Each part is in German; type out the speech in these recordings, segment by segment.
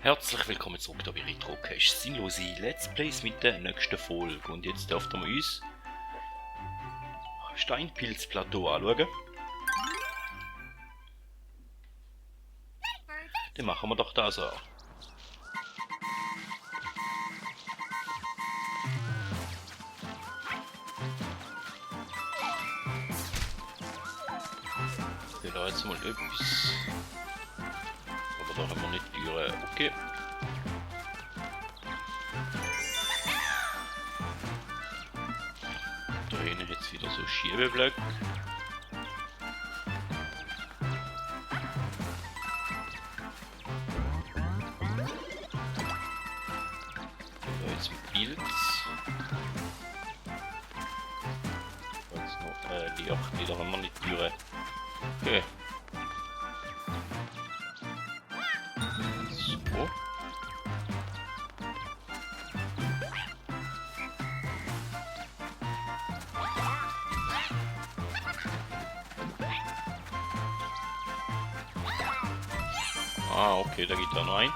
Herzlich willkommen zurück hier bei Retrocache. Sinnlose Let's Plays mit der nächsten Folge. Und jetzt dürfen wir uns Steinpilzplateau anschauen. Dann machen wir doch das an. Ich da jetzt mal etwas. Aber da haben wir nicht Türe. Okay. Da hinten jetzt wieder so Schiebeblöcke. Da jetzt ein Pilz. Jetzt noch Licht, da haben wir nicht Türe. Okay. So. Ah, okay, da geht da noch ein.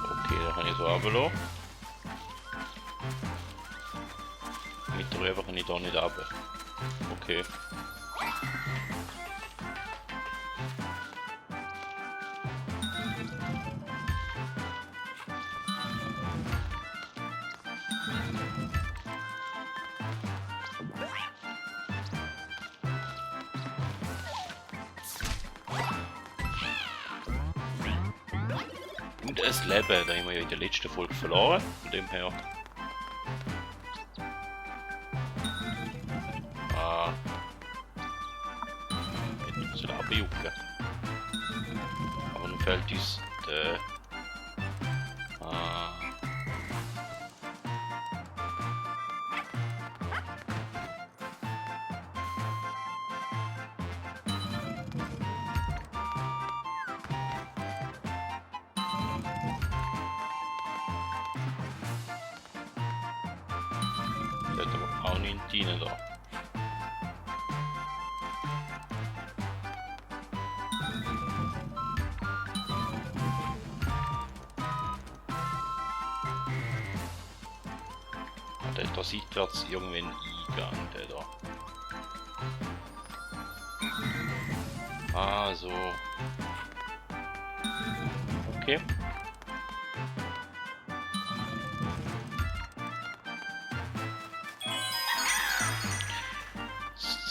Okay, da kann ich so runterlassen. Mit der Röhre kann ich da nicht runter. Okay. Und das Leben, da haben wir ja in der letzten Folge verloren, von dem her. Hätte ein bisschen abjucken. Aber nun fällt uns der. Da hat aber auch nicht rein da. Der hat da seitwärts irgendwie einen Eingang, der da. Ah, so. Okay.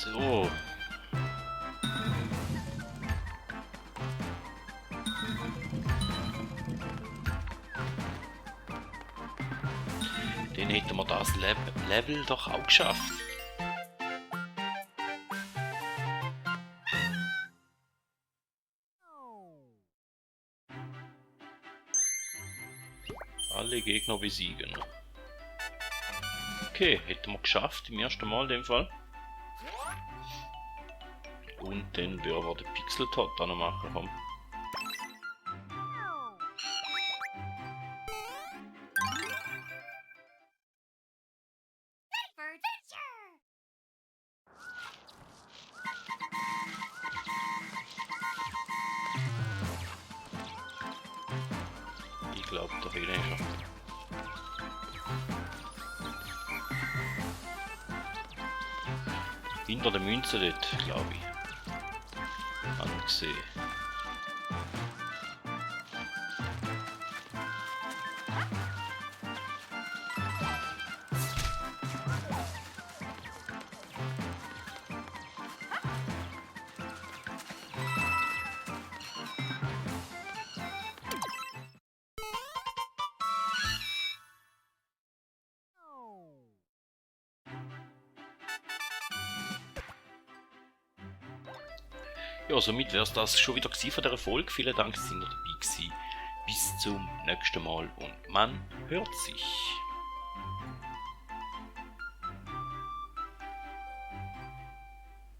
So. Dann hätten wir das Level doch auch geschafft. Alle Gegner besiegen. Okay, hätten wir geschafft im ersten Mal in dem Fall. Und dann würden wir den Pixel-Tot dann noch machen. Komm. Ich glaube, da fehlt er. Hinter der Münze dort, glaube ich. Angesehen. Ja, somit wäre es das schon wieder von dieser Folge. Vielen Dank, dass ihr dabei gewesen. Bis zum nächsten Mal und man hört sich.